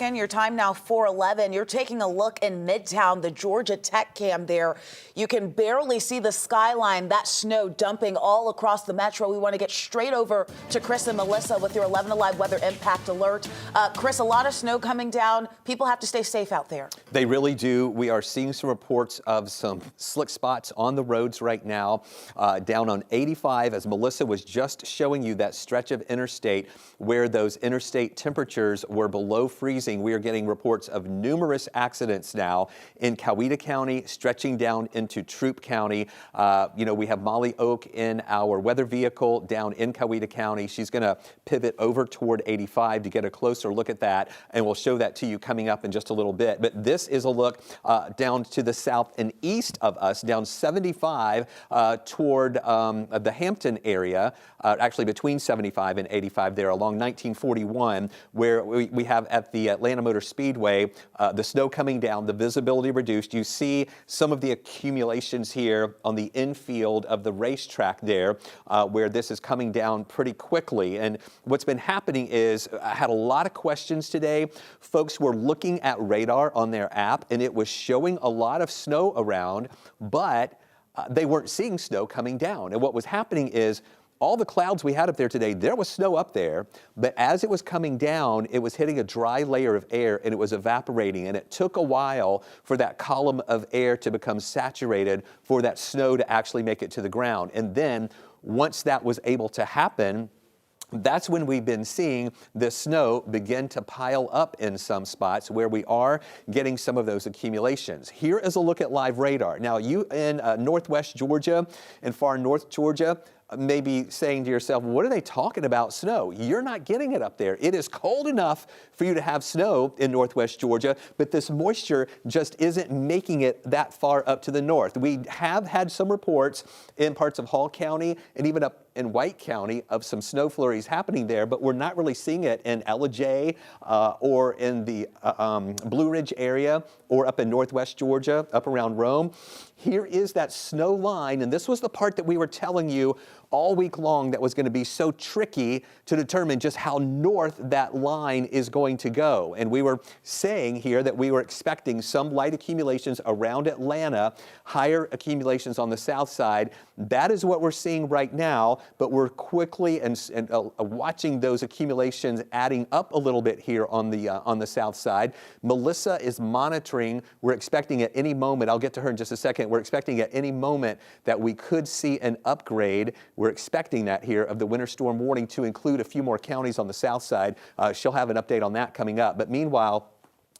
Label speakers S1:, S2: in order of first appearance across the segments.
S1: In your time now, 4:11. You're taking a look in Midtown, the Georgia Tech cam there. You can barely see the skyline, that snow dumping all across the metro. We want to get straight over to Chris and Melissa with your 11 Alive weather impact alert. Chris, a lot of snow coming down. People have to stay safe out there.
S2: They really do. We are seeing some reports of some slick spots on the roads right now. Down on 85, as Melissa was just showing you that stretch of interstate where those interstate temperatures were below freezing. We are getting reports of numerous accidents now in Coweta County, stretching down into Troup County. We have Molly Oak in our weather vehicle down in Coweta County. She's going to pivot over toward 85 to get a closer look at that, and we'll show that to you coming up in just a little bit. But this is a look down to the south and east of us, down 75 toward the Hampton area, actually between 75 and 85 there along 1941, where we have at the Atlanta Motor Speedway, the snow coming down, the visibility reduced. You see some of the accumulations here on the infield of the racetrack there, where this is coming down pretty quickly. And what's been happening is, I had a lot of questions today. Folks were looking at radar on their app, and it was showing a lot of snow around, but they weren't seeing snow coming down. And what was happening is, all the clouds we had up there today, there was snow up there, but as it was coming down, it was hitting a dry layer of air and it was evaporating. And it took a while for that column of air to become saturated for that snow to actually make it to the ground. And then once that was able to happen, that's when we've been seeing the snow begin to pile up in some spots where we are getting some of those accumulations. Here is a look at live radar. Now, you in northwest Georgia and far north Georgia may be saying to yourself, what are they talking about snow? You're not getting it up there. It is cold enough for you to have snow in northwest Georgia, but this moisture just isn't making it that far up to the north. We have had some reports in parts of Hall County and even up in White County of some snow flurries happening there, but we're not really seeing it in Ellijay or in the Blue Ridge area or up in northwest Georgia, up around Rome. Here is that snow line, and this was the part that we were telling you all week long that was going to be so tricky to determine just how north that line is going to go. And we were saying here that we were expecting some light accumulations around Atlanta, higher accumulations on the south side. That is what we're seeing right now, but we're quickly and watching those accumulations adding up a little bit here on the south side. Melissa is monitoring. We're expecting at any moment, I'll get to her in just a second, we're expecting at any moment that we could see an upgrade. We're expecting that here of the winter storm warning to include a few more counties on the south side. She'll have an update on that coming up. But meanwhile,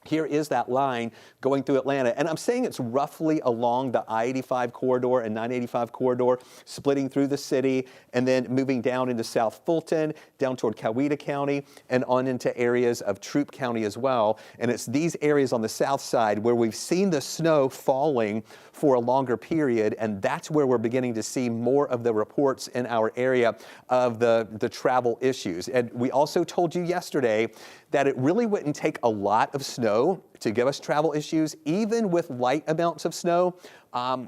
S2: here is that line going through Atlanta. And I'm saying it's roughly along the I-85 corridor and 985 corridor, splitting through the city and then moving down into South Fulton, down toward Coweta County, and on into areas of Troup County as well. And it's these areas on the south side where we've seen the snow falling for a longer period, and that's where we're beginning to see more of the reports in our area of the travel issues. And we also told you yesterday that it really wouldn't take a lot of snow to give us travel issues. Even with light amounts of snow,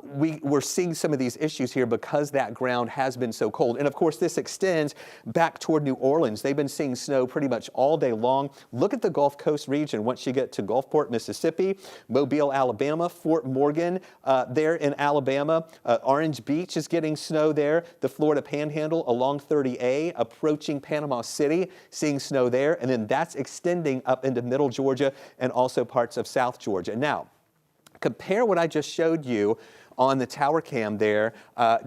S2: we're seeing some of these issues here because that ground has been so cold. And of course, this extends back toward New Orleans. They've been seeing snow pretty much all day long. Look at the Gulf Coast region. Once you get to Gulfport, Mississippi, Mobile, Alabama, Fort Morgan, there in Alabama, Orange Beach is getting snow there. The Florida Panhandle along 30A, approaching Panama City, seeing snow there. And then that's extending up into middle Georgia and also parts of South Georgia. Now, compare what I just showed you on the tower cam there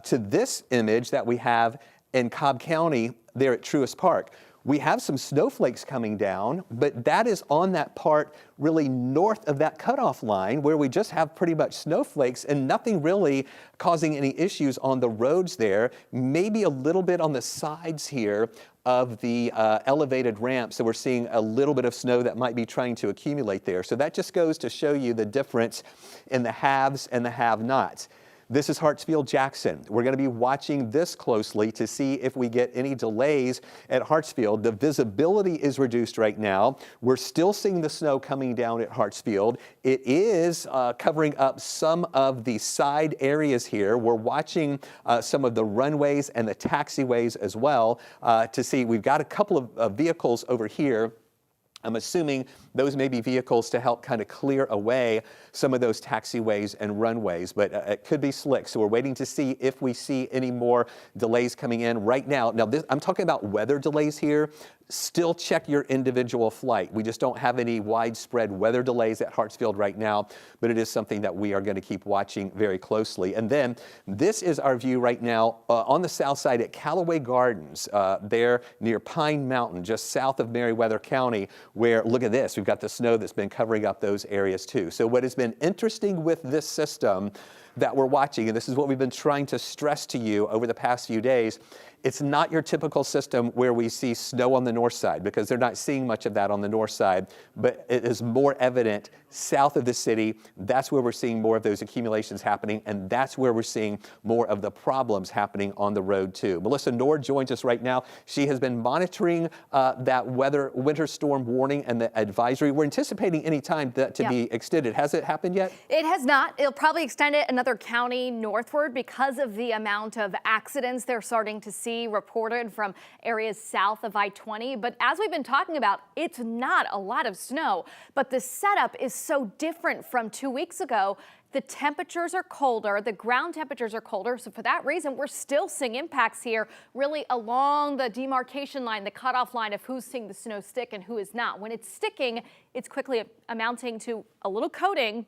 S2: to this image that we have in Cobb County there at Truist Park. We have some snowflakes coming down, but that is on that part really north of that cutoff line where we just have pretty much snowflakes and nothing really causing any issues on the roads there. Maybe a little bit on the sides here of the elevated ramp. So we're seeing a little bit of snow that might be trying to accumulate there. So that just goes to show you the difference in the haves and the have-nots. This is Hartsfield-Jackson. We're going to be watching this closely to see if we get any delays at Hartsfield. The visibility is reduced right now. We're still seeing the snow coming down at Hartsfield. It is covering up some of the side areas here. We're watching some of the runways and the taxiways as well to see. We've got a couple of vehicles over here I'm assuming those may be vehicles to help kind of clear away some of those taxiways and runways, but it could be slick. So we're waiting to see if we see any more delays coming in right now. Now, I'm talking about weather delays here. Still check your individual flight. We just don't have any widespread weather delays at Hartsfield right now, but it is something that we are going to keep watching very closely. And then this is our view right now on the south side at Callaway Gardens, there near Pine Mountain, just south of Meriwether County, where, look at this, we've got the snow that's been covering up those areas too. So what has been interesting with this system that we're watching, and this is what we've been trying to stress to you over the past few days, it's not your typical system where we see snow on the north side, because they're not seeing much of that on the north side, but it is more evident south of the city. That's where we're seeing more of those accumulations happening, and that's where we're seeing more of the problems happening on the road too. Melissa Nord joins us right now. She has been monitoring that winter storm warning and the advisory. We're anticipating any time that to be extended. Has it happened yet?
S3: It has not. It'll probably extend it another county northward because of the amount of accidents they're starting to see reported from areas south of I-20. But as we've been talking about, it's not a lot of snow, but the setup is so different from 2 weeks ago. The temperatures are colder, the ground temperatures are colder, so for that reason, we're still seeing impacts here really along the demarcation line, the cutoff line of who's seeing the snow stick and who is not. When it's sticking, it's quickly amounting to a little coating,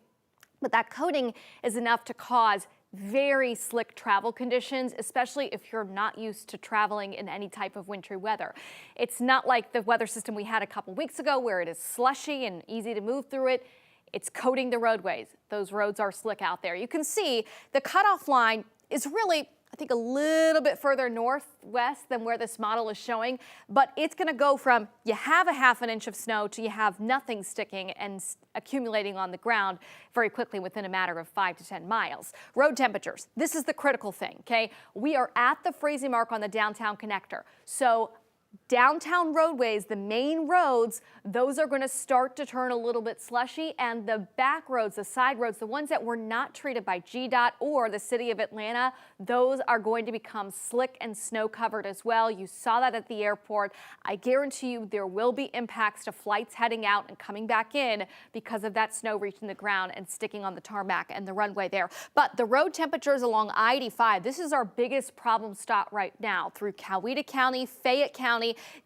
S3: but that coating is enough to cause very slick travel conditions, especially if you're not used to traveling in any type of wintry weather. It's not like the weather system we had a couple weeks ago where it is slushy and easy to move through it. It's coating the roadways. Those roads are slick out there. You can see the cutoff line is really, I think, a little bit further northwest than where this model is showing, but it's going to go from you have a ½ inch of snow to you have nothing sticking and accumulating on the ground very quickly within a matter of 5 to 10 miles. Road temperatures. This is the critical thing, okay? We are at the freezing mark on the downtown connector. So downtown roadways, the main roads, those are going to start to turn a little bit slushy, and the back roads, the side roads, the ones that were not treated by GDOT or the city of Atlanta, those are going to become slick and snow covered as well. You saw that at the airport. I guarantee you there will be impacts to flights heading out and coming back in because of that snow reaching the ground and sticking on the tarmac and the runway there. But the road temperatures along I-85, this is our biggest problem stop right now through Coweta County, Fayette County,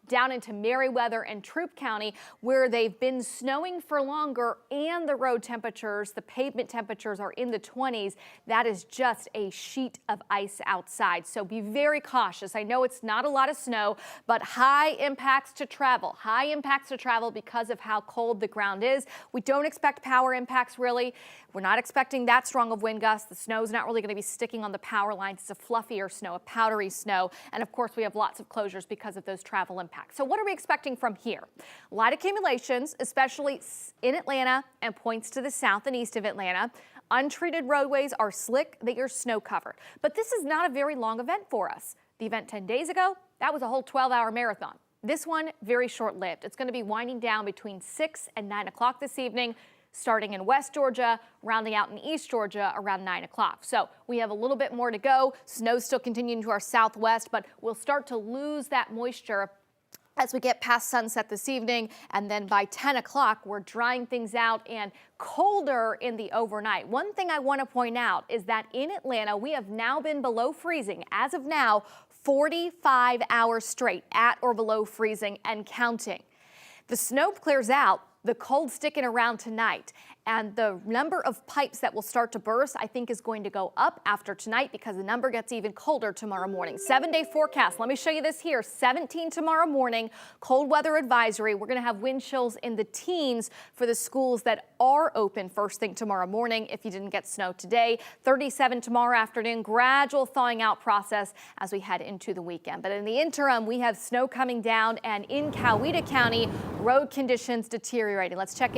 S3: down into Meriwether and Troup County, where they've been snowing for longer and the road temperatures, the pavement temperatures are in the 20s. That is just a sheet of ice outside. So be very cautious. I know it's not a lot of snow, but high impacts to travel because of how cold the ground is. We don't expect power impacts really. We're not expecting that strong of wind gusts. The snow's not really going to be sticking on the power lines. It's a fluffier snow, a powdery snow. And of course, we have lots of closures because of those travel impacts. So what are we expecting from here? Light accumulations, especially in Atlanta and points to the south and east of Atlanta. Untreated roadways are slick, they are snow covered. But this is not a very long event for us. The event 10 days ago, that was a whole 12-hour marathon. This one, very short-lived. It's going to be winding down between 6 and 9 o'clock this evening, starting in West Georgia, rounding out in East Georgia around 9 o'clock. So we have a little bit more to go. Snow still continuing to our southwest, but we'll start to lose that moisture as we get past sunset this evening, and then by 10 o'clock, we're drying things out and colder in the overnight. One thing I want to point out is that in Atlanta, we have now been below freezing, as of now, 45 hours straight, at or below freezing and counting. The snow clears out, the cold sticking around tonight, and the number of pipes that will start to burst, I think, is going to go up after tonight because the number gets even colder tomorrow morning. 7-day forecast. Let me show you this here. 17 tomorrow morning, cold weather advisory. We're going to have wind chills in the teens for the schools that are open first thing tomorrow morning if you didn't get snow today. 37 tomorrow afternoon, gradual thawing out process as we head into the weekend. But in the interim, we have snow coming down, and in Coweta County, road conditions deteriorating. Let's check in.